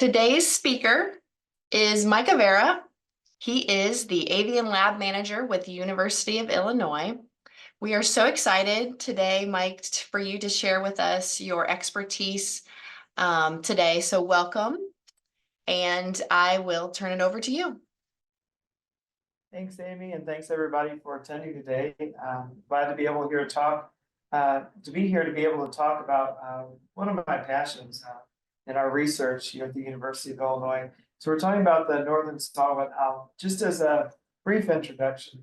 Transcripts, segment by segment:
Today's speaker is Mike Avara. He is the Avian Lab Manager with the University of Illinois. We are so excited today, Mike, for you to share with us your expertise today. So welcome, and I will turn it over to you. Thanks, Amy, and thanks everybody for attending today. Glad to be able here to talk, to be able to talk about one of my passions in our research here at the University of Illinois. So we're talking about the northern Saw-Whet owl. Just as a brief introduction,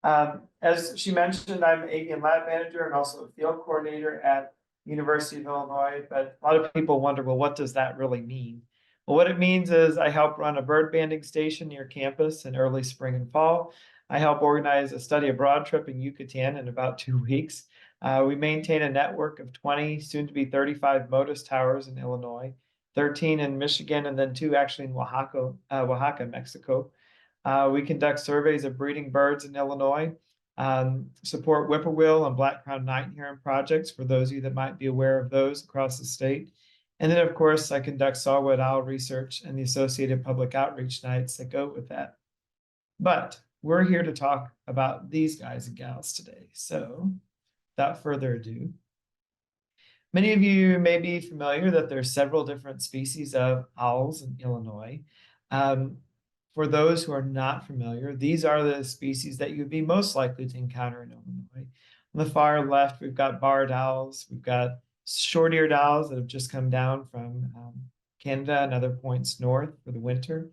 as she mentioned, I'm Avian Lab Manager and also a field coordinator at the University of Illinois. But a lot of people wonder, well, what does that really mean? Well, what it means is I help run a bird banding station near campus in early spring and fall. I help organize a study abroad trip in Yucatan in about 2 weeks. We maintain a network of 20, soon to be 35 Motus towers in Illinois, 13 in Michigan, and then 2 actually in Oaxaca, Mexico. We conduct surveys of breeding birds in Illinois, support whippoorwill and black-crowned night heron projects for those of you that might be aware of those across the state. And then, of course, I conduct Saw-Whet owl research and the associated public outreach nights that go with that. But we're here to talk about these guys and gals today. So without further ado, many of you may be familiar that there's several different species of owls in Illinois. For those who are not familiar, these are the species that you'd be most likely to encounter in Illinois. On the far left, we've got barred owls, we've got short-eared owls that have just come down from Canada and other points north for the winter,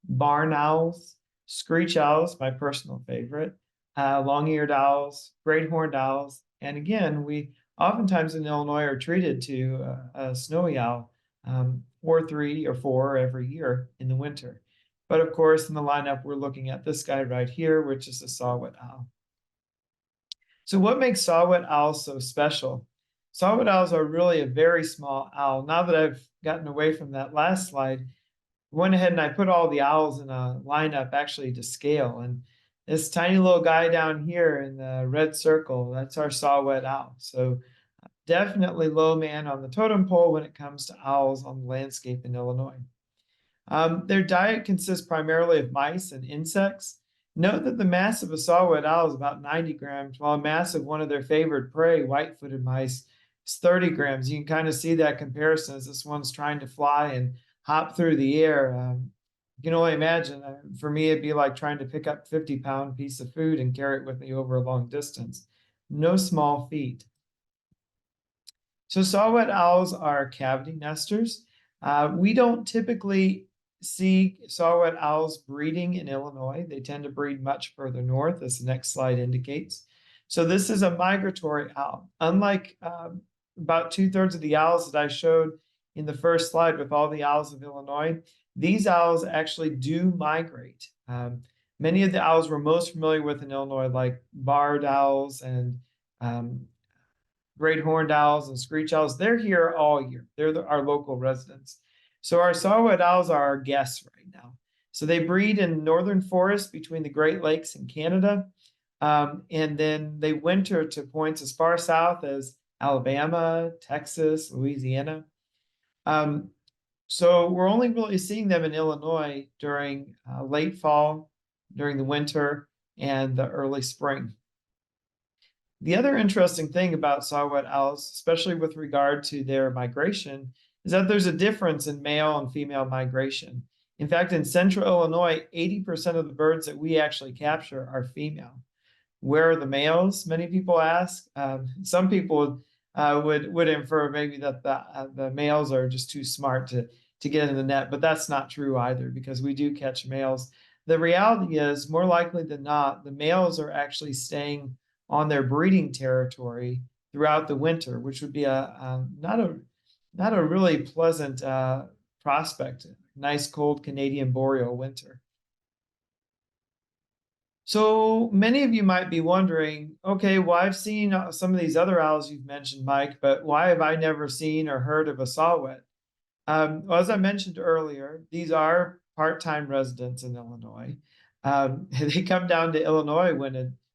barn owls, screech owls, my personal favorite, long-eared owls, great horned owls, and again, we oftentimes in Illinois are treated to a snowy owl, 3 or 4 every year in the winter. But of course, in the lineup, we're looking at this guy right here, which is a Saw-Whet owl. So what makes Saw-Whet owls so special? Saw-Whet owls are really a very small owl. Now that I've gotten away from that last slide, I went ahead and I put all the owls in a lineup actually to scale. And this tiny little guy down here in the red circle, that's our Saw-Whet owl. So definitely low man on the totem pole when it comes to owls on the landscape in Illinois. Their diet consists primarily of mice and insects. Note that the mass of a Saw-Whet owl is about 90 grams, while a mass of one of their favored prey, white-footed mice, is 30 grams. You can kind of see that comparison as this one's trying to fly and hop through the air. You can only imagine, for me, it'd be like trying to pick up a 50-pound piece of food and carry it with me over a long distance. No small feat. So Saw-Whet owls are cavity nesters. We don't typically see Saw-Whet owls breeding in Illinois. They tend to breed much further north, as the next slide indicates. So this is a migratory owl. Unlike about 2/3 of the owls that I showed in the first slide with all the owls of Illinois, these owls actually do migrate. Many of the owls we're most familiar with in Illinois, like barred owls and great horned owls and screech owls, they're here all year. They're our local residents. So our Saw-Whet owls are our guests right now. So they breed in northern forests between the Great Lakes and Canada. And then they winter to points as far south as Alabama, Texas, Louisiana. So we're only really seeing them in Illinois during late fall, during the winter, and the early spring. The other interesting thing about Saw-Whet owls, especially with regard to their migration, is that there's a difference in male and female migration. In fact, in central Illinois, 80% of the birds that we actually capture are female. Where are the males? Many people ask. Some people would infer maybe that the males are just too smart to get in the net, but that's not true either, because we do catch males. The reality is, more likely than not, the males are actually staying on their breeding territory throughout the winter, which would be not a really pleasant prospect. Nice cold Canadian boreal winter. So many of you might be wondering, okay, well, I've seen some of these other owls you've mentioned, Mike, but why have I never seen or heard of a Saw-Whet? Well, as I mentioned earlier, these are part-time residents in Illinois. They come down to Illinois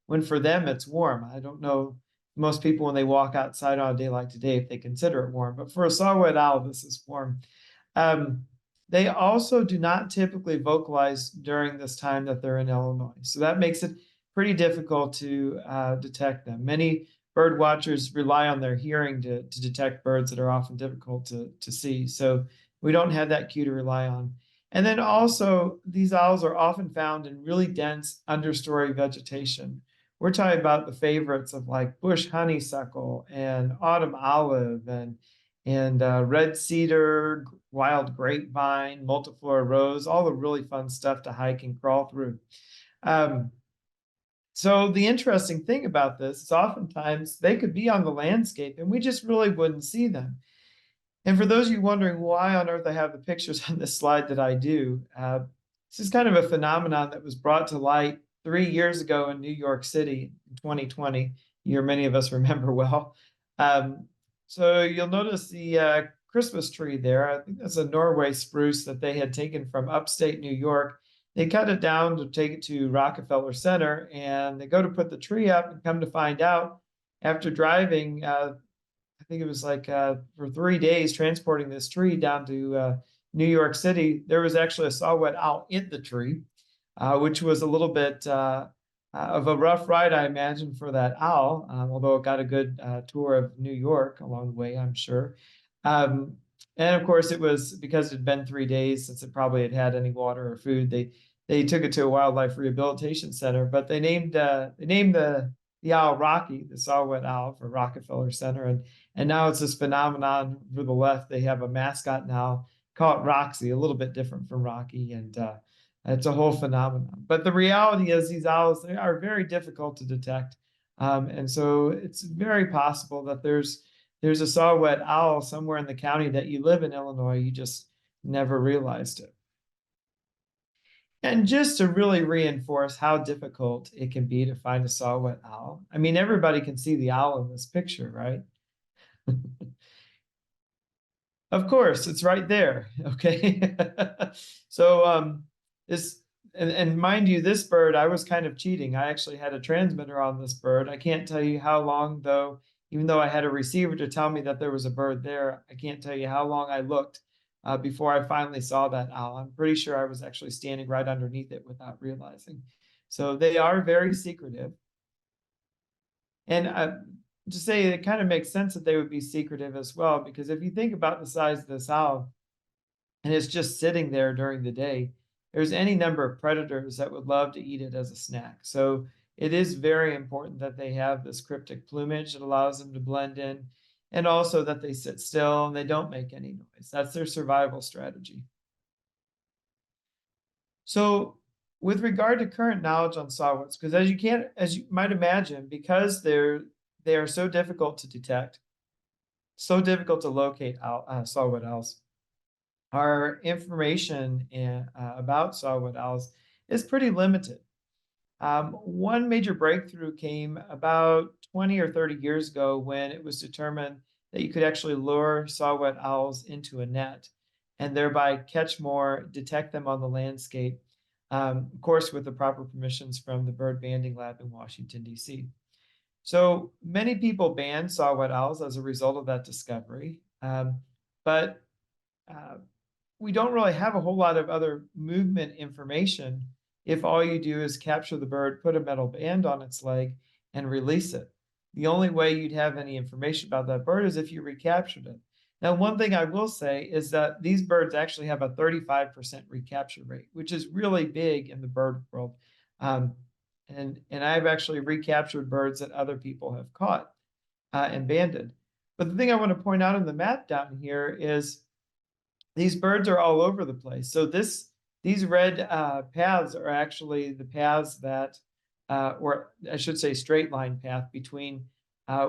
when for them it's warm. I don't know most people when they walk outside on a day like today if they consider it warm, but for a Saw-Whet owl, this is warm. They also do not typically vocalize during this time that they're in Illinois. So that makes it pretty difficult to detect them. Many bird watchers rely on their hearing to detect birds that are often difficult to see. So we don't have that cue to rely on. And then also, these owls are often found in really dense understory vegetation. We're talking about the favorites of like bush honeysuckle and autumn olive and red cedar, wild grapevine, multiflora rose, all the really fun stuff to hike and crawl through. Um, so the interesting thing about this is oftentimes they could be on the landscape and we just really wouldn't see them. And for those of you wondering why on earth I have the pictures on this slide that I do, this is kind of a phenomenon that was brought to light 3 years ago in New York City in 2020, year many of us remember well. Um, so you'll notice the Christmas tree there. I think that's a Norway spruce that they had taken from upstate New York. They cut it down to take it to Rockefeller Center, and they go to put the tree up and come to find out after driving I think it was like for 3 days transporting this tree down to New York City, there was actually a Saw-Whet owl in the tree, which was a little bit of a rough ride, I imagine, for that owl, although it got a good tour of New York along the way, I'm sure. Um, and of course, it was because it had been 3 days since it probably had had any water or food. They took it to a wildlife rehabilitation center, but they named the owl Rocky, the Saw-Whet owl, for Rockefeller Center, and now it's this phenomenon for the left. They have a mascot now, call it Roxy, a little bit different from Rocky, and it's a whole phenomenon. But the reality is these owls, they are very difficult to detect. And so it's very possible that there's a Saw-Whet owl somewhere in the county that you live in Illinois, you just never realized it. And just to really reinforce how difficult it can be to find a Saw-Whet owl, I mean, everybody can see the owl in this picture, right? Of course, it's right there. Okay. So this and mind you, this bird, I was kind of cheating. I actually had a transmitter on this bird. I can't tell you how long though, even though I had a receiver to tell me that there was a bird there, I can't tell you how long I looked before I finally saw that owl. I'm pretty sure I was actually standing right underneath it without realizing. So they are very secretive. And to say it kind of makes sense that they would be secretive as well, because if you think about the size of this owl and it's just sitting there during the day, there's any number of predators that would love to eat it as a snack. So it is very important that they have this cryptic plumage that allows them to blend in, and also that they sit still and they don't make any noise. That's their survival strategy. So with regard to current knowledge on Saw-Whets, because as you might imagine, because they are so difficult to detect, so difficult to locate Saw-Whet owls, our information about Saw-Whet owls is pretty limited. One major breakthrough came about 20 or 30 years ago when it was determined that you could actually lure Saw-Whet owls into a net and thereby catch more, detect them on the landscape, of course, with the proper permissions from the Bird Banding Lab in Washington, D.C. So many people banned Saw-Whet owls as a result of that discovery, but we don't really have a whole lot of other movement information if all you do is capture the bird, put a metal band on its leg, and release it. The only way you'd have any information about that bird is if you recaptured it. Now, one thing I will say is that these birds actually have a 35% recapture rate, which is really big in the bird world. And I've actually recaptured birds that other people have caught and banded. But the thing I want to point out in the map down here is these birds are all over the place. So these red paths are actually the paths that, or I should say straight line path between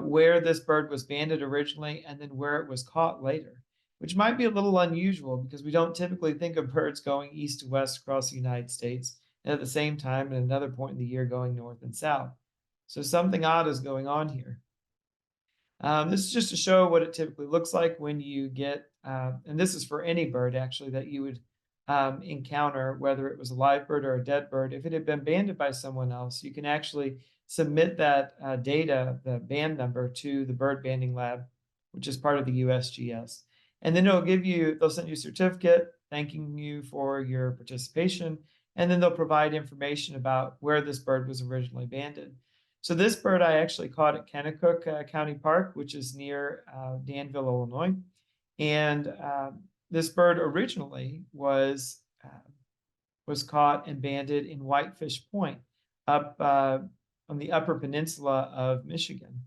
where this bird was banded originally and then where it was caught later, which might be a little unusual because we don't typically think of birds going east to west across the United States and at the same time at another point in the year going north and south. So something odd is going on here. This is just to show what it typically looks like when you get, and this is for any bird actually that you would encounter, whether it was a live bird or a dead bird. If it had been banded by someone else, you can actually submit that data, the band number, to the Bird Banding Lab, which is part of the USGS. And then they'll send you a certificate thanking you for your participation. And then they'll provide information about where this bird was originally banded. So this bird I actually caught at Kennecook County Park, which is near Danville, Illinois. And this bird originally was caught and banded in Whitefish Point up on the Upper Peninsula of Michigan.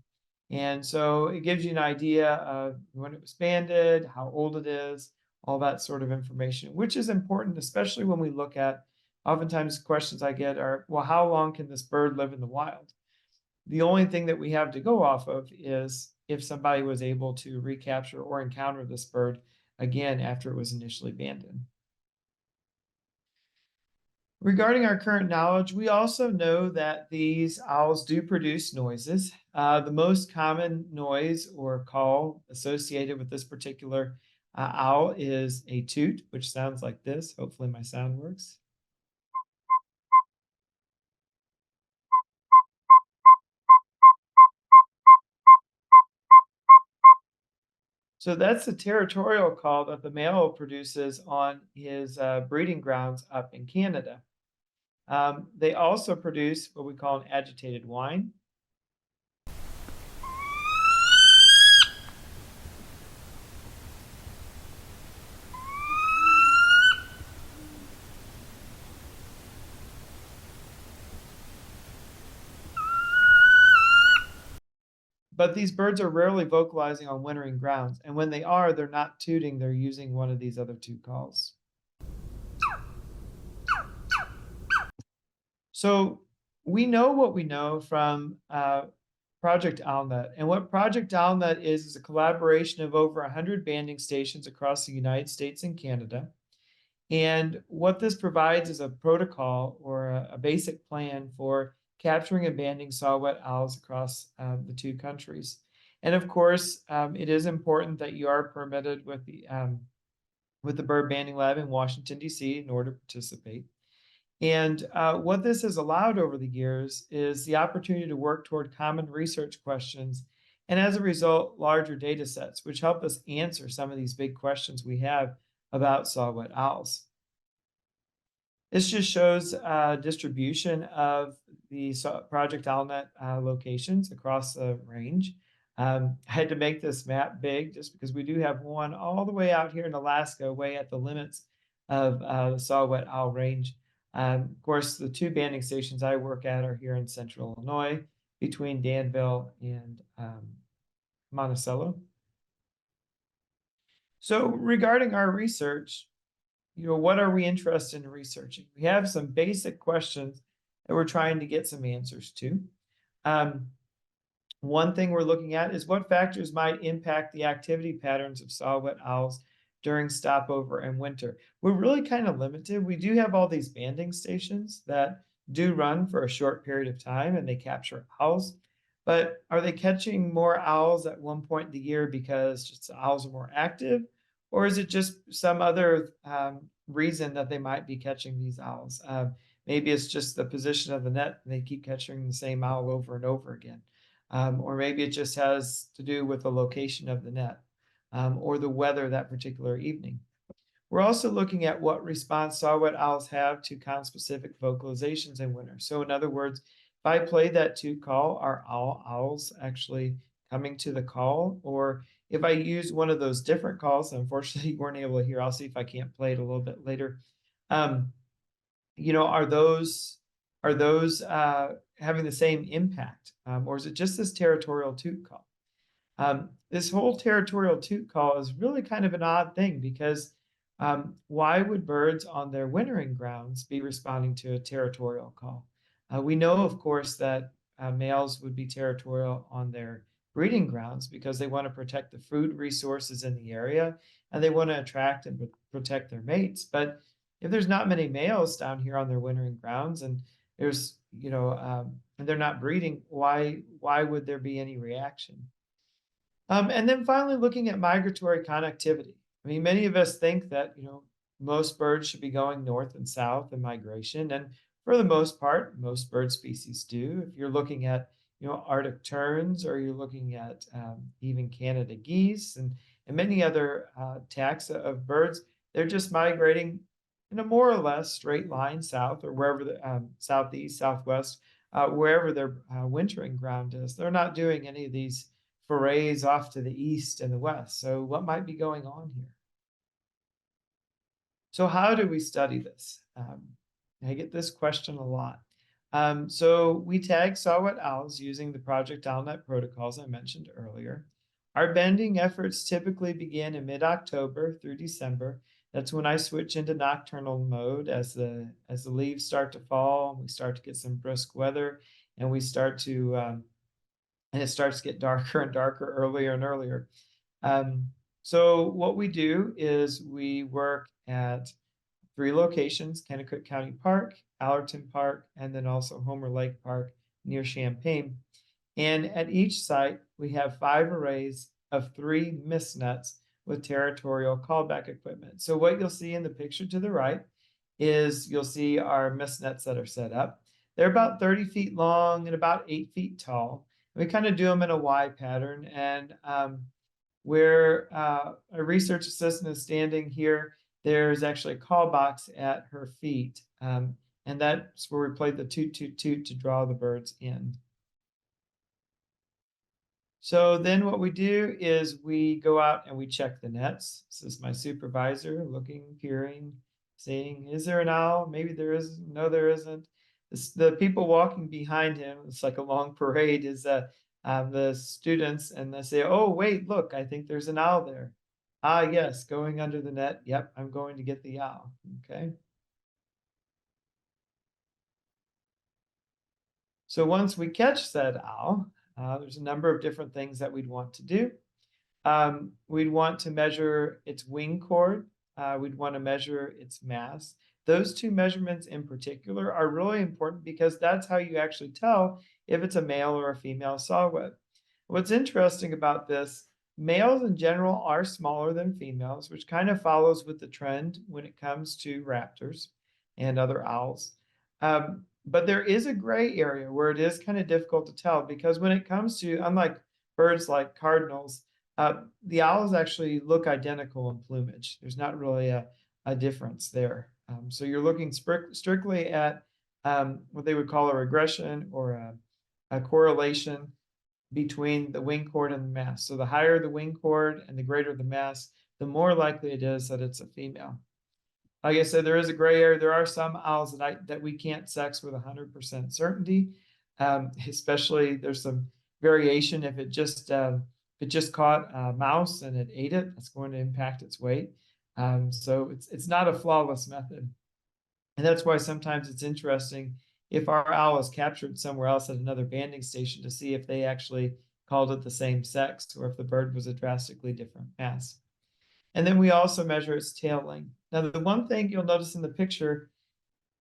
And so it gives you an idea of when it was banded, how old it is, all that sort of information, which is important, especially when we look at, oftentimes questions I get are, well, how long can this bird live in the wild? The only thing that we have to go off of is if somebody was able to recapture or encounter this bird again after it was initially banded. Regarding our current knowledge, we also know that these owls do produce noises. The most common noise or call associated with this particular owl is a toot, which sounds like this. Hopefully my sound works. So that's the territorial call that the male produces on his breeding grounds up in Canada. They also produce what we call an agitated whine. But these birds are rarely vocalizing on wintering grounds, and when they are, they're not tooting, they're using one of these other two calls. So we know what we know from Project Owlnet. And what Project Owlnet is a collaboration of over 100 banding stations across the United States and Canada. And what this provides is a protocol or a basic plan for capturing and banding saw-whet owls across the two countries. And of course, it is important that you are permitted with the Bird Banding Lab in Washington, D.C. in order to participate. And what this has allowed over the years is the opportunity to work toward common research questions, and as a result, larger data sets, which help us answer some of these big questions we have about saw-whet owls. This just shows distribution of the Project Owlnet locations across the range. I had to make this map big just because we do have one all the way out here in Alaska, way at the limits of the saw-whet owl range. Of course, the two banding stations I work at are here in central Illinois, between Danville and Monticello. So regarding our research, what are we interested in researching? We have some basic questions that we're trying to get some answers to. One thing we're looking at is what factors might impact the activity patterns of saw-whet owls during stopover and winter. We're really kind of limited. We do have all these banding stations that do run for a short period of time and they capture owls, but are they catching more owls at one point in the year because just the owls are more active? Or is it just some other reason that they might be catching these owls? Maybe it's just the position of the net and they keep catching the same owl over and over again. Or maybe it just has to do with the location of the net. Or the weather that particular evening. We're also looking at what response saw-whet owls have to conspecific vocalizations in winter. So in other words, if I play that toot call, are all owls actually coming to the call? Or if I use one of those different calls, unfortunately you weren't able to hear, I'll see if I can't play it a little bit later. Are those having the same impact? Or is it just this territorial toot call? This whole territorial toot call is really kind of an odd thing because why would birds on their wintering grounds be responding to a territorial call? We know, of course, that males would be territorial on their breeding grounds because they want to protect the food resources in the area and they want to attract and protect their mates. But if there's not many males down here on their wintering grounds and there's, and they're not breeding, why would there be any reaction? And then finally, looking at migratory connectivity. I mean, many of us think that, most birds should be going north and south in migration. And for the most part, most bird species do. If you're looking at, Arctic terns, or you're looking at even Canada geese and and many other taxa of birds, they're just migrating in a more or less straight line south or wherever the southeast, southwest, wherever their wintering ground is. They're not doing any of these forays off to the east and the west. So what might be going on here? So how do we study this? I get this question a lot. So we tag Saw-Whet owls using the Project OwlNet protocols I mentioned earlier. Our bending efforts typically begin in mid-October through December. That's when I switch into nocturnal mode as the leaves start to fall, and we start to get some brisk weather, and we start to and it starts to get darker and darker earlier and earlier. So what we do is we work at 3 locations: Kennecook County Park, Allerton Park, and then also Homer Lake Park near Champaign. And at each site, we have 5 arrays of 3 mist nets with territorial callback equipment. So what you'll see in the picture to the right is you'll see our mist nets that are set up. They're about 30 feet long and about 8 feet tall. We kind of do them in a Y pattern, and where a research assistant is standing here, there's actually a call box at her feet. And that's where we play the toot, toot, toot to draw the birds in. So then what we do is we go out and we check the nets. This is my supervisor looking, peering, saying, is there an owl? Maybe there is. No, there isn't. The people walking behind him, it's like a long parade, is the students, and they say, oh, wait, look, I think there's an owl there. Ah, yes, going under the net. Yep, I'm going to get the owl. Okay. So once we catch said owl, there's a number of different things that we'd want to do. We'd want to measure its wing chord. We'd want to measure its mass. Those 2 measurements in particular are really important because that's how you actually tell if it's a male or a female saw-whet. What's interesting about this, males in general are smaller than females, which kind of follows with the trend when it comes to raptors and other owls. But there is a gray area where it is kind of difficult to tell, because when it comes to, unlike birds like cardinals, the owls actually look identical in plumage. There's not really a difference there. So you're looking strictly at what they would call a regression or a correlation between the wing chord and the mass. So the higher the wing chord and the greater the mass, the more likely it is that it's a female. Like I said, there is a gray area. There are some owls that we can't sex with 100% certainty. Especially there's some variation if it just caught a mouse and it ate it, that's going to impact its weight. So it's not a flawless method. And that's why sometimes it's interesting if our owl is captured somewhere else at another banding station to see if they actually called it the same sex or if the bird was a drastically different mass. And then we also measure its tail length. Now, the one thing you'll notice in the picture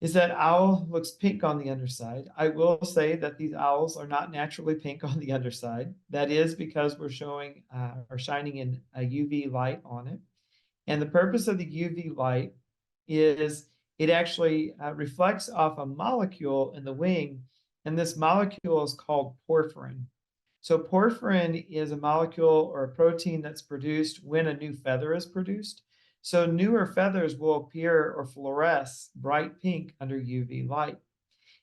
is that owl looks pink on the underside. I will say that these owls are not naturally pink on the underside. That is because we're showing or shining in a UV light on it. And the purpose of the UV light is it actually reflects off a molecule in the wing, and this molecule is called porphyrin. So porphyrin is a molecule or a protein that's produced when a new feather is produced. So newer feathers will appear or fluoresce bright pink under UV light.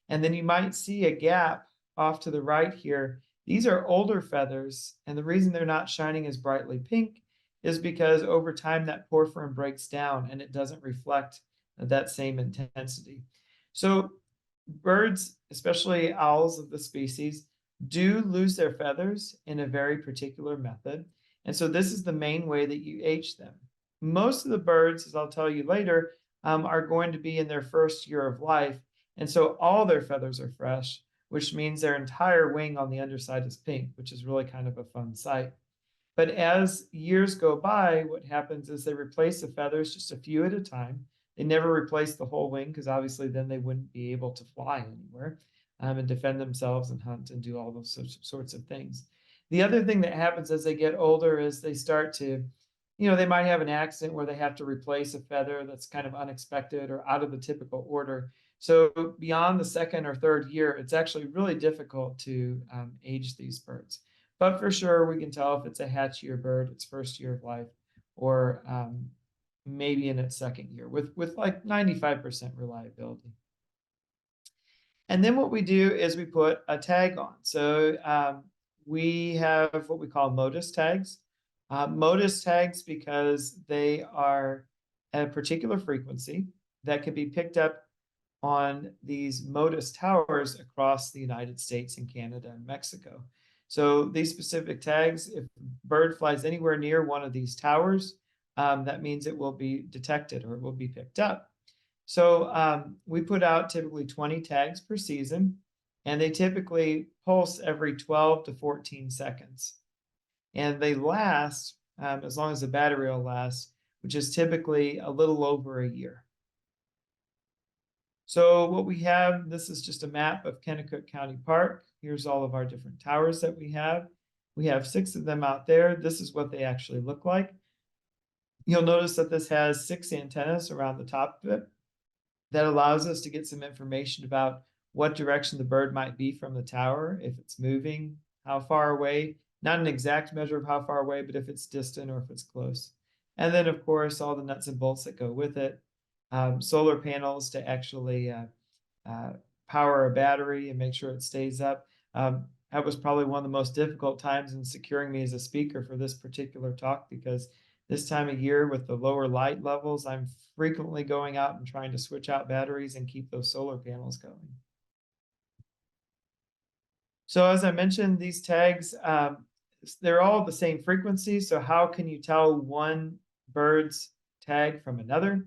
And then you might see a gap off to the right here. These are older feathers, and the reason they're not shining as brightly pink is because over time that porphyrin breaks down and it doesn't reflect that same intensity. So birds, especially owls of the species, do lose their feathers in a very particular method. And so this is the main way that you age them. Most of the birds, as I'll tell you later, are going to be in their first year of life. And so all their feathers are fresh, which means their entire wing on the underside is pink, which is really kind of a fun sight. But as years go by, what happens is they replace the feathers just a few at a time. They never replace the whole wing because obviously then they wouldn't be able to fly anywhere and defend themselves and hunt and do all those sorts of things. The other thing that happens as they get older is they start to, they might have an accident where they have to replace a feather that's kind of unexpected or out of the typical order. So beyond the second or third year, it's actually really difficult to age these birds. But for sure, we can tell if it's a hatchier bird, its first year of life, or maybe in its second year with like 95% reliability. And then what we do is we put a tag on. So we have what we call Motus tags. Motus tags because they are at a particular frequency that can be picked up on these Motus towers across the United States and Canada and Mexico. So these specific tags, if a bird flies anywhere near one of these towers, that means it will be detected or it will be picked up. So we put out typically 20 tags per season, and they typically pulse every 12 to 14 seconds. And they last as long as the battery will last, which is typically a little over a year. So what we have, this is just a map of Kennecook County Park. Here's all of our different towers that we have. We have 6 of them out there. This is what they actually look like. You'll notice that this has 6 antennas around the top of it. That allows us to get some information about what direction the bird might be from the tower, if it's moving, how far away, not an exact measure of how far away, but if it's distant or if it's close. And then, of course, all the nuts and bolts that go with it. Solar panels to actually power a battery and make sure it stays up. That was probably one of the most difficult times in securing me as a speaker for this particular talk, because this time of year with the lower light levels, I'm frequently going out and trying to switch out batteries and keep those solar panels going. So as I mentioned, these tags, they're all the same frequency. So how can you tell one bird's tag from another?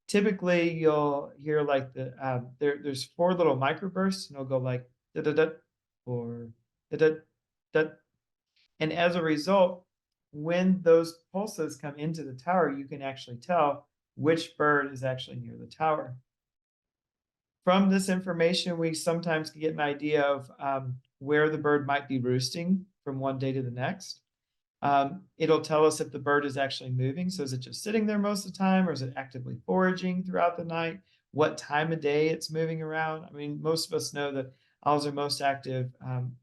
Typically, you'll hear like there's 4 little microbursts, and it'll go like da da da or da da da. And as a result, when those pulses come into the tower, you can actually tell which bird is actually near the tower. From this information, we sometimes can get an idea of where the bird might be roosting from one day to the next. It'll tell us if the bird is actually moving. So is it just sitting there most of the time, or is it actively foraging throughout the night? What time of day it's moving around? I mean, most of us know that owls are most active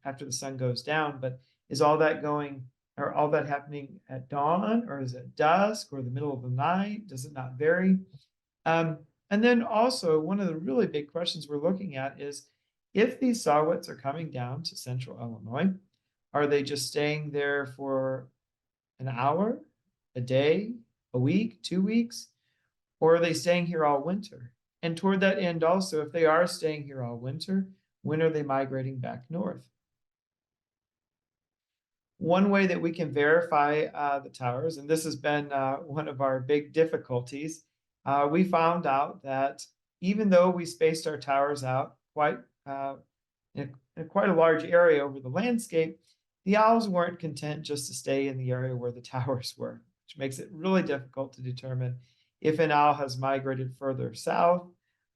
after the sun goes down, but is all that going or all that happening at dawn, or is it dusk or the middle of the night? Does it not vary? And then also one of the really big questions we're looking at is if these Saw-Whets are coming down to central Illinois, are they just staying there for an hour, a day, a week, 2 weeks, or are they staying here all winter? And toward that end also, if they are staying here all winter, when are they migrating back north? One way that we can verify the towers, and this has been one of our big difficulties, we found out that even though we spaced our towers out quite in quite a large area over the landscape, the owls weren't content just to stay in the area where the towers were, which makes it really difficult to determine if an owl has migrated further south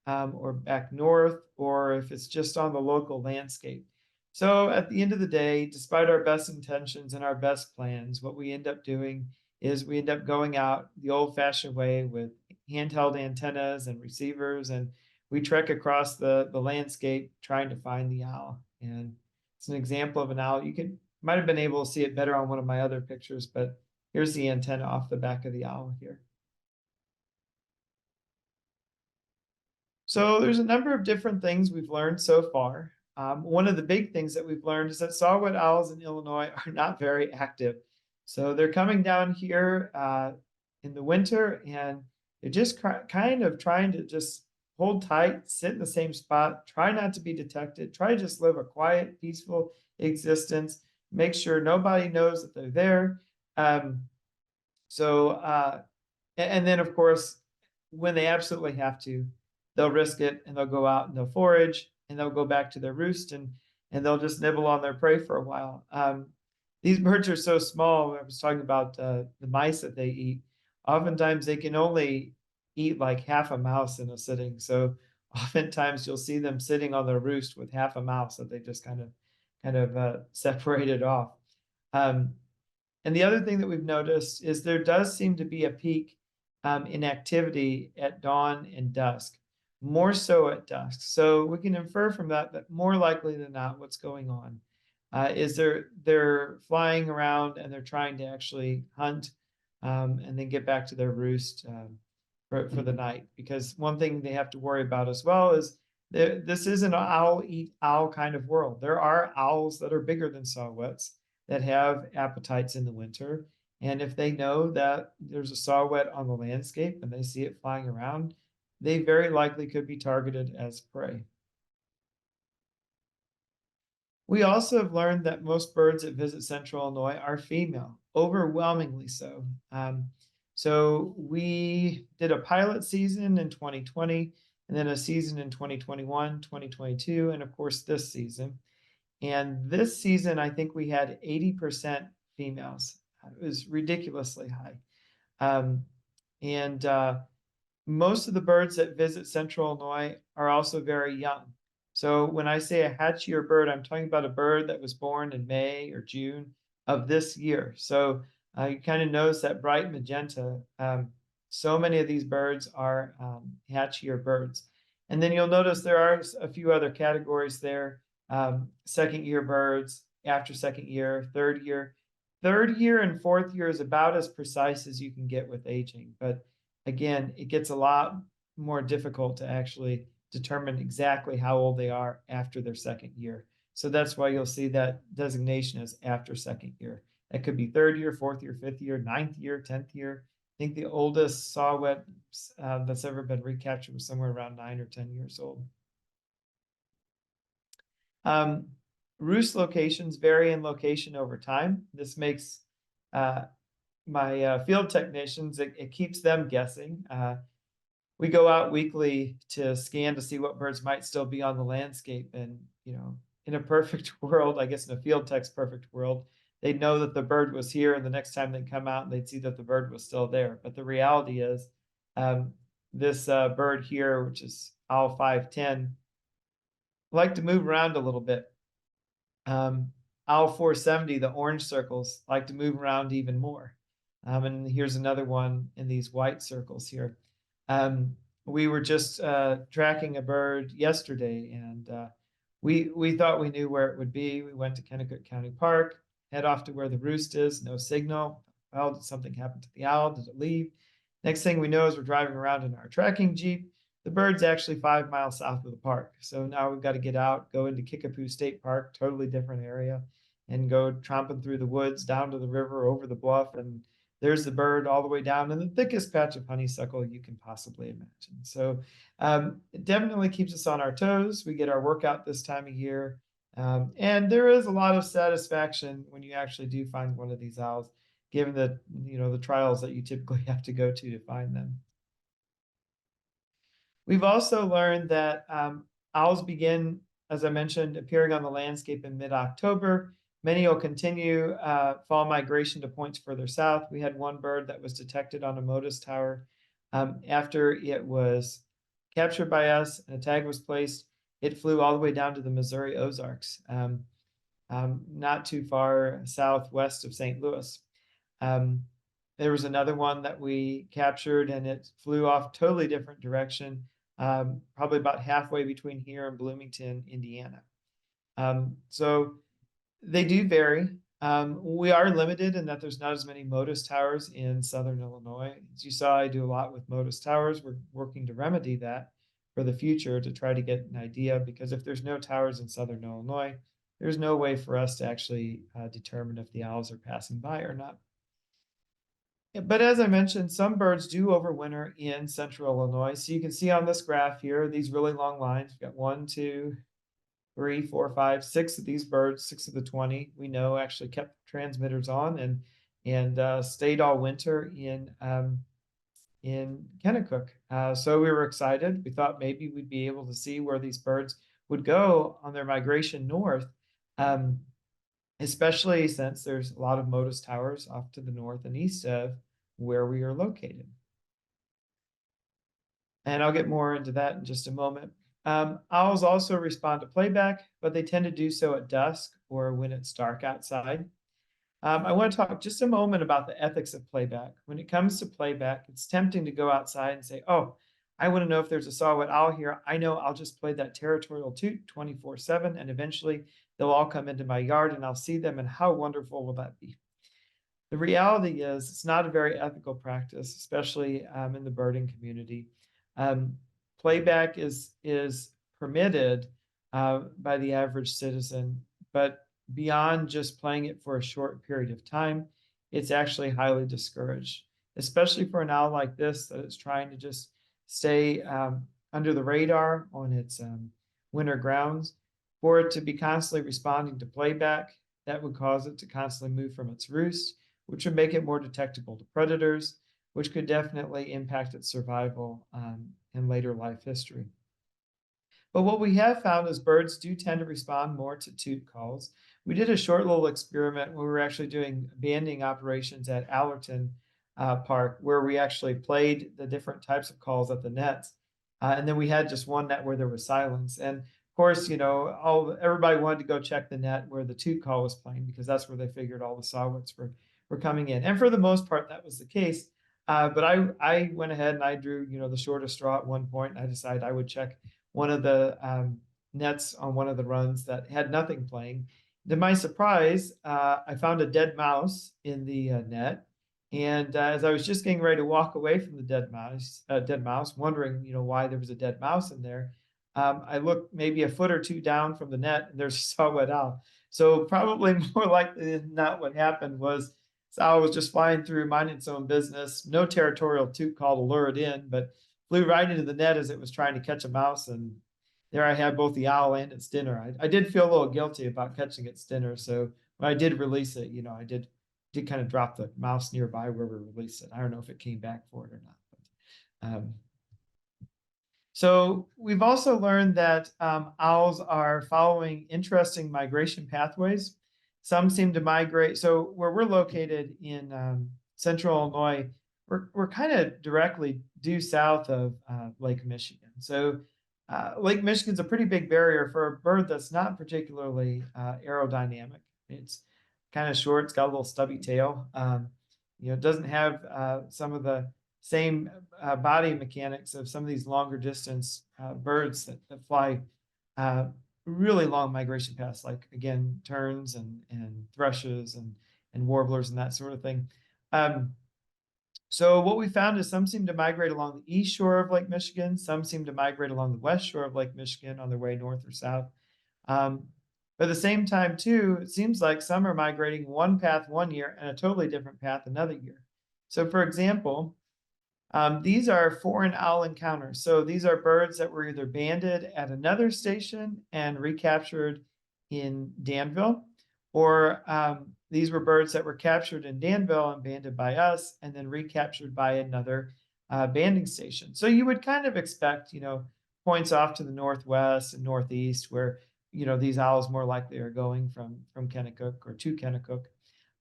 or back north, or if it's just on the local landscape. So at the end of the day, despite our best intentions and our best plans, what we end up doing is we end up going out the old-fashioned way with handheld antennas and receivers, and we trek across the landscape trying to find the owl. And it's an example of an owl. You might have been able to see it better on one of my other pictures, but here's the antenna off the back of the owl here. So there's a number of different things we've learned so far. One of the big things that we've learned is that Saw-Whet owls in Illinois are not very active. So they're coming down here in the winter, and they're just kind of trying to just hold tight, sit in the same spot, try not to be detected, try to just live a quiet, peaceful existence, make sure nobody knows that they're there. And then, of course, when they absolutely have to, they'll risk it and they'll go out and they'll forage and they'll go back to their roost and they'll just nibble on their prey for a while. These birds are so small. I was talking about the mice that they eat. Oftentimes they can only eat like half a mouse in a sitting. So oftentimes you'll see them sitting on their roost with half a mouse that they just kind of separated off. And the other thing that we've noticed is there does seem to be a peak in activity at dawn and dusk, more so at dusk. So we can infer from that that more likely than not, what's going on is they're flying around and they're trying to actually hunt and then get back to their roost for the night. Because one thing they have to worry about as well is this is an owl eat owl kind of world. There are owls that are bigger than saw-whets that have appetites in the winter. And if they know that there's a saw-whet on the landscape and they see it flying around, they very likely could be targeted as prey. We also have learned that most birds that visit central Illinois are female, overwhelmingly so. So we did a pilot season in 2020, and then a season in 2021, 2022, and of course this season. And this season, I think we had 80% females. It was ridiculously high. And most of the birds that visit central Illinois are also very young. So when I say a hatchier bird, I'm talking about a bird that was born in May or June of this year. So you kind of notice that bright magenta. So many of these birds are hatchier birds. And then you'll notice there are a few other categories there. Second year birds, after second year, third year. Third year and fourth year is about as precise as you can get with aging. But again, it gets a lot more difficult to actually determine exactly how old they are after their second year. So that's why you'll see that designation as after second year. That could be third year, fourth year, fifth year, ninth year, 10th year. I think the oldest saw-whet that's ever been recaptured was somewhere around 9 or 10 years old. Roost locations vary in location over time. This makes my field technicians, it keeps them guessing. We go out weekly to scan to see what birds might still be on the landscape. And, in a perfect world, I guess in a field tech's perfect world, they'd know that the bird was here, and the next time they come out, they'd see that the bird was still there. But the reality is this bird here, which is owl 510, like to move around a little bit. Owl 470, the orange circles, like to move around even more. And here's another one in these white circles here. We were just tracking a bird yesterday, and we thought we knew where it would be. We went to Kennecook County Park, head off to where the roost is, no signal. Well, did something happen to the owl? Did it leave? Next thing we know is we're driving around in our tracking Jeep. The bird's actually 5 miles south of the park. So now we've got to get out, go into Kickapoo State Park, totally different area, and go tromping through the woods, down to the river, over the bluff, and there's the bird all the way down in the thickest patch of honeysuckle you can possibly imagine. So it definitely keeps us on our toes. We get our workout this time of year. And there is a lot of satisfaction when you actually do find one of these owls, given the, the trials that you typically have to go to find them. We've also learned that owls begin, as I mentioned, appearing on the landscape in mid-October. Many will continue fall migration to points further south. We had one bird that was detected on a Motus tower after it was captured by us and a tag was placed. It flew all the way down to the Missouri Ozarks, not too far southwest of St. Louis. There was another one that we captured, and it flew off totally different direction, probably about halfway between here and Bloomington, Indiana. So they do vary. We are limited in that there's not as many Motus towers in Southern Illinois. As you saw, I do a lot with Motus towers. We're working to remedy that for the future to try to get an idea, because if there's no towers in Southern Illinois, there's no way for us to actually determine if the owls are passing by or not. But as I mentioned, some birds do overwinter in Central Illinois. So you can see on this graph here, these really long lines. We've got 1, 2, 3, 4, 5, 6 of these birds, 6 of the 20 we know actually kept transmitters on and stayed all winter in Kennecook. So we were excited. We thought maybe we'd be able to see where these birds would go on their migration north, especially since there's a lot of Motus towers off to the north and east of where we are located. And I'll get more into that in just a moment. Owls also respond to playback, but they tend to do so at dusk or when it's dark outside. I want to talk just a moment about the ethics of playback. When it comes to playback, it's tempting to go outside and say, oh, I want to know if there's a Saw-Whet owl here. I know I'll just play that territorial toot 24/7, and eventually they'll all come into my yard and I'll see them. And how wonderful will that be? The reality is it's not a very ethical practice, especially in the birding community. Um, Playback is permitted by the average citizen, but beyond just playing it for a short period of time, it's actually highly discouraged, especially for an owl like this that is trying to just stay under the radar on its winter grounds. For it to be constantly responding to playback, that would cause it to constantly move from its roost, which would make it more detectable to predators, which could definitely impact its survival in later life history. But what we have found is birds do tend to respond more to toot calls. We did a short little experiment where we were actually doing banding operations at Allerton Park, where we actually played the different types of calls at the nets. And then we had just one net where there was silence. And of course, everybody wanted to go check the net where the toot call was playing because that's where they figured all the Saw-Whets were coming in. And for the most part, that was the case. But I went ahead and I drew, the shortest straw at one point. And I decided I would check one of the nets on one of the runs that had nothing playing. To my surprise, I found a dead mouse in the net. And as I was just getting ready to walk away from the dead mouse, wondering, why there was a dead mouse in there, I looked maybe a foot or two down from the net, and there's a Saw-Whet owl. So probably more likely than not, what happened was this owl was just flying through, minding its own business. No territorial toot call to lure it in, but flew right into the net as it was trying to catch a mouse. And there I had both the owl and its dinner. I did feel a little guilty about catching its dinner. So when I did release it, I did kind of drop the mouse nearby where we released it. I don't know if it came back for it or not. But, so we've also learned that owls are following interesting migration pathways. Some seem to migrate. So where we're located in central Illinois, we're kind of directly due south of Lake Michigan. So Lake Michigan's a pretty big barrier for a bird that's not particularly aerodynamic. It's kind of short. It's got a little stubby tail. It doesn't have some of the same body mechanics of some of these longer distance birds that fly really long migration paths, like again terns and thrushes and warblers and that sort of thing. So what we found is some seem to migrate along the east shore of Lake Michigan. Some seem to migrate along the west shore of Lake Michigan on their way north or south. But at the same time, too, it seems like some are migrating one path one year and a totally different path another year. So for example, these are foreign owl encounters. So these are birds that were either banded at another station and recaptured in Danville, or these were birds that were captured in Danville and banded by us and then recaptured by another banding station. So you would kind of expect, points off to the northwest and northeast where, these owls more likely are going from Kennecook or to Kennecook.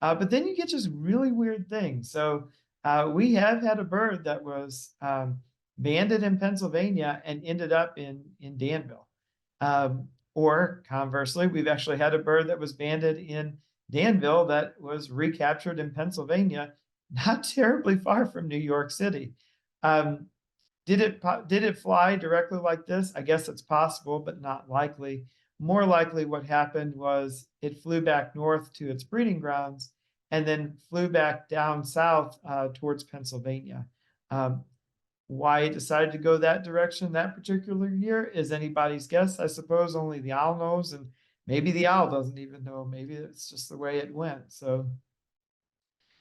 But then you get just really weird things. So we have had a bird that was banded in Pennsylvania and ended up in Danville. Or conversely, we've actually had a bird that was banded in Danville that was recaptured in Pennsylvania, not terribly far from New York City. Did it fly directly like this? I guess it's possible, but not likely. More likely what happened was it flew back north to its breeding grounds and then flew back down south towards Pennsylvania. Why it decided to go that direction that particular year is anybody's guess. I suppose only the owl knows, and maybe the owl doesn't even know. Maybe it's just the way it went. So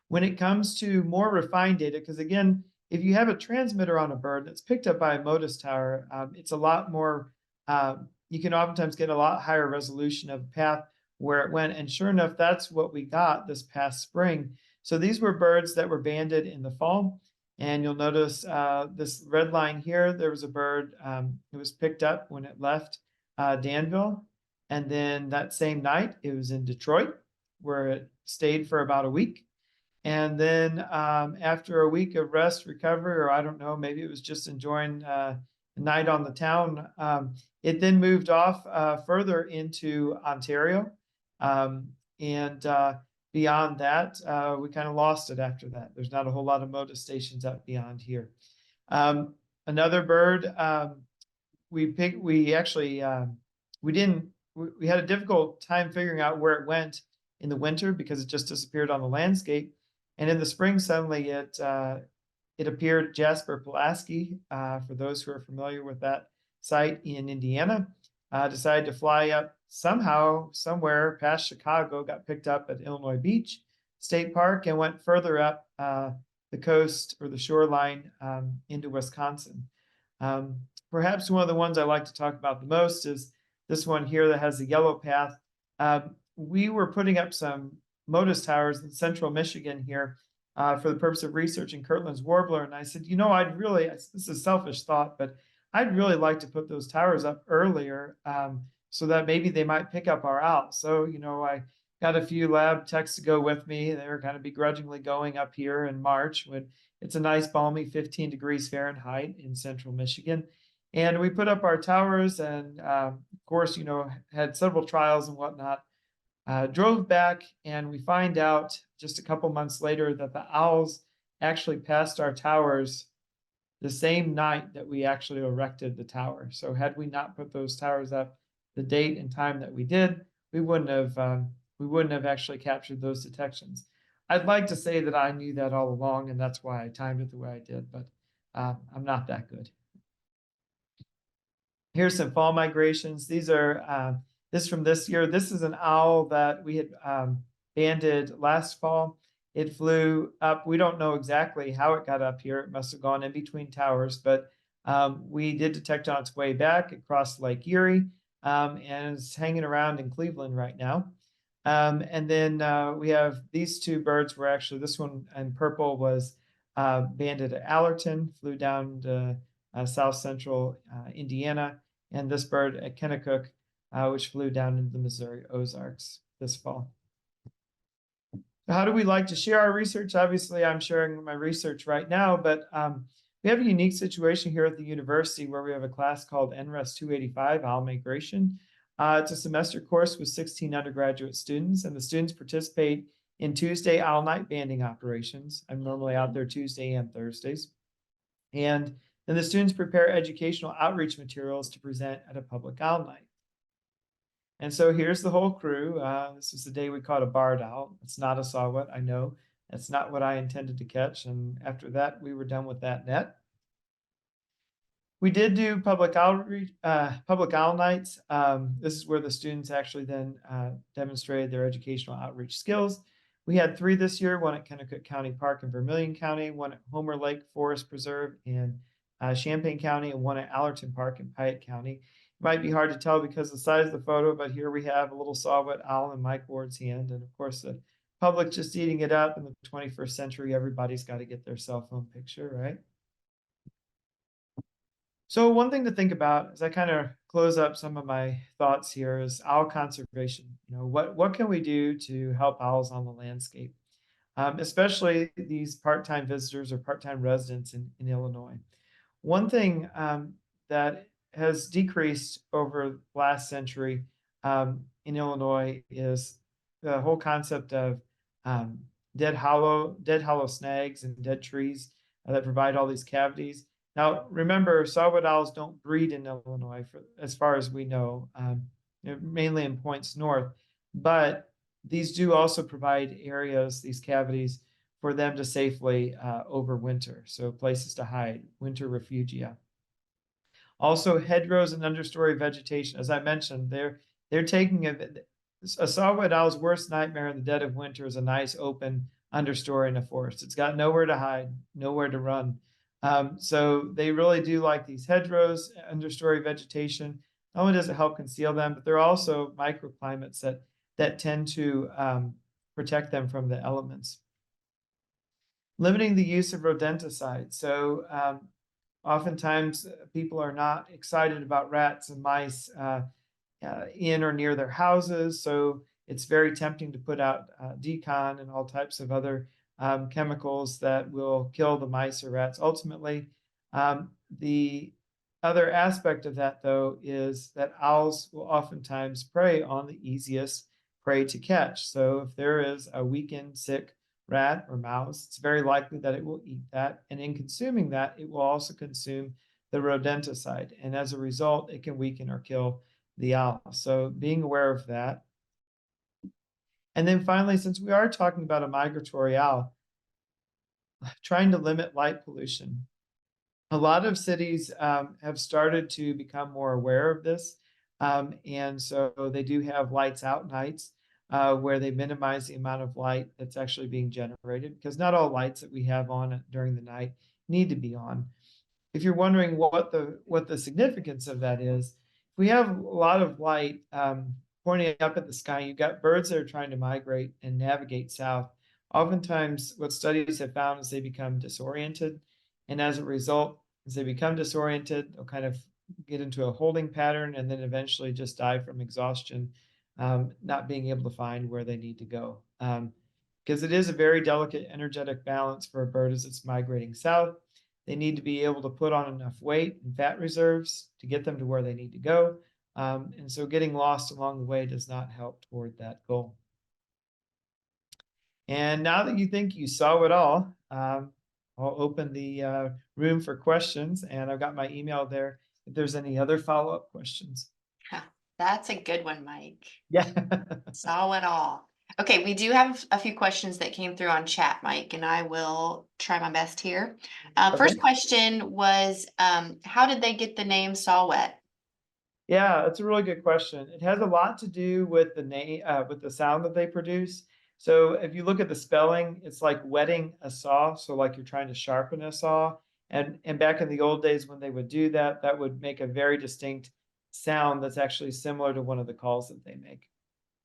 when it comes to more refined data, because again, if you have a transmitter on a bird that's picked up by a Motus tower, it's a lot more, you can oftentimes get a lot higher resolution of the path where it went. And sure enough, that's what we got this past spring. So these were birds that were banded in the fall. And you'll notice this red line here, there was a bird, it was picked up when it left Danville. And then that same night, it was in Detroit, where it stayed for about a week. And then after a week of rest, recovery, or I don't know, maybe it was just enjoying the night on the town, it then moved off further into Ontario. Beyond that, we kind of lost it after that. There's not a whole lot of Motus stations out beyond here. Another bird, we actually, we had a difficult time figuring out where it went in the winter because it just disappeared on the landscape. And in the spring, suddenly it appeared. Jasper Pulaski, for those who are familiar with that site in Indiana, decided to fly up somehow, somewhere past Chicago, got picked up at Illinois Beach State Park, and went further up the coast or the shoreline into Wisconsin. Perhaps one of the ones I like to talk about the most is this one here that has the yellow path. We were putting up some Motus towers in central Michigan here for the purpose of researching Kirtland's warbler. And I said, you know, this is a selfish thought, but I'd really like to put those towers up earlier so that maybe they might pick up our owl. So, you know, I got a few lab techs to go with me. They were kind of begrudgingly going up here in March when it's a nice balmy 15 degrees Fahrenheit in central Michigan. And we put up our towers and, of course, you know, had several trials and whatnot. Drove back, and we find out just a couple months later that the owls actually passed our towers the same night that we actually erected the tower. So had we not put those towers up the date and time that we did, we wouldn't have actually captured those detections. I'd like to say that I knew that all along, and that's why I timed it the way I did, but I'm not that good. Here's some fall migrations. These are this from this year. This is an owl that we had banded last fall. It flew up. We don't know exactly how it got up here. It must have gone in between towers, but we did detect on its way back. It crossed Lake Erie and is hanging around in Cleveland right now. And then we have these two birds were actually, this one in purple was banded at Allerton, flew down to south central Indiana, and this bird at Kennecook, which flew down into the Missouri Ozarks this fall. So how do we like to share our research? Obviously, I'm sharing my research right now, but we have a unique situation here at the university where we have a class called NRES 285, Owl Migration. It's a semester course with 16 undergraduate students, and the students participate in Tuesday owl night banding operations. I'm normally out there Tuesday and Thursdays. And then the students prepare educational outreach materials to present at a public owl night. And so here's the whole crew. This is the day we caught a barred owl. It's not a Saw-Whet, I know. That's not what I intended to catch. And after that, we were done with that net. We did do public owl nights. This is where the students actually then demonstrated their educational outreach skills. We had 3 this year, one at Kennecook County Park in Vermilion County, one at Homer Lake Forest Preserve in Champaign County, and one at Allerton Park in Piatt County. It might be hard to tell because of the size of the photo, but here we have a little Saw-Whet owl in Mike Ward's hand. And of course, the public just eating it up. In the 21st century, everybody's got to get their cell phone picture, right? So one thing to think about as I kind of close up some of my thoughts here is owl conservation. You know, what can we do to help owls on the landscape, especially these part-time visitors or part-time residents in Illinois? One thing that has decreased over the last century in Illinois is the whole concept of dead hollow snags and dead trees that provide all these cavities. Now, remember, Saw-Whet owls don't breed in Illinois, as far as we know, mainly in points north. But these do also provide areas, these cavities, for them to safely overwinter. So places to hide, winter refugia. Also, hedgerows and understory vegetation. As I mentioned, they're taking a Saw-Whet owl's worst nightmare in the dead of winter is a nice open understory in a forest. It's got nowhere to hide, nowhere to run. So they really do like these hedgerows, understory vegetation. Not only does it help conceal them, but they're also microclimates that tend to protect them from the elements. Limiting the use of rodenticides. So oftentimes people are not excited about rats and mice in or near their houses. So it's very tempting to put out decon and all types of other chemicals that will kill the mice or rats ultimately. The other aspect of that, though, is that owls will oftentimes prey on the easiest prey to catch. So if there is a weakened, sick rat or mouse, it's very likely that it will eat that. And in consuming that, it will also consume the rodenticide. And as a result, it can weaken or kill the owl. So being aware of that. And then finally, since we are talking about a migratory owl, trying to limit light pollution. A lot of cities have started to become more aware of this. And so they do have lights out nights where they minimize the amount of light that's actually being generated, because not all lights that we have on during the night need to be on. If you're wondering what the significance of that is, if we have a lot of light pointing up at the sky, you've got birds that are trying to migrate and navigate south. Oftentimes, what studies have found is they become disoriented. And as a result, as they become disoriented, they'll kind of get into a holding pattern and then eventually just die from exhaustion, not being able to find where they need to go. Because it is a very delicate energetic balance for a bird as it's migrating south. They need to be able to put on enough weight and fat reserves to get them to where they need to go. And so getting lost along the way does not help toward that goal. And now that you think you saw it all, I'll open the room for questions, and I've got my email there if there's any other follow-up questions. That's a good one, Mike. Yeah. Saw it all. Okay, we do have a few questions that came through on chat, Mike, and I will try my best here. First Okay. question was, how did they get the name Saw-Whet? Yeah, that's a really good question. It has a lot to do with the name, with the sound that they produce. So if you look at the spelling, it's like whetting a saw. So like you're trying to sharpen a saw. And back in the old days when they would do that, that would make a very distinct sound that's actually similar to one of the calls that they make.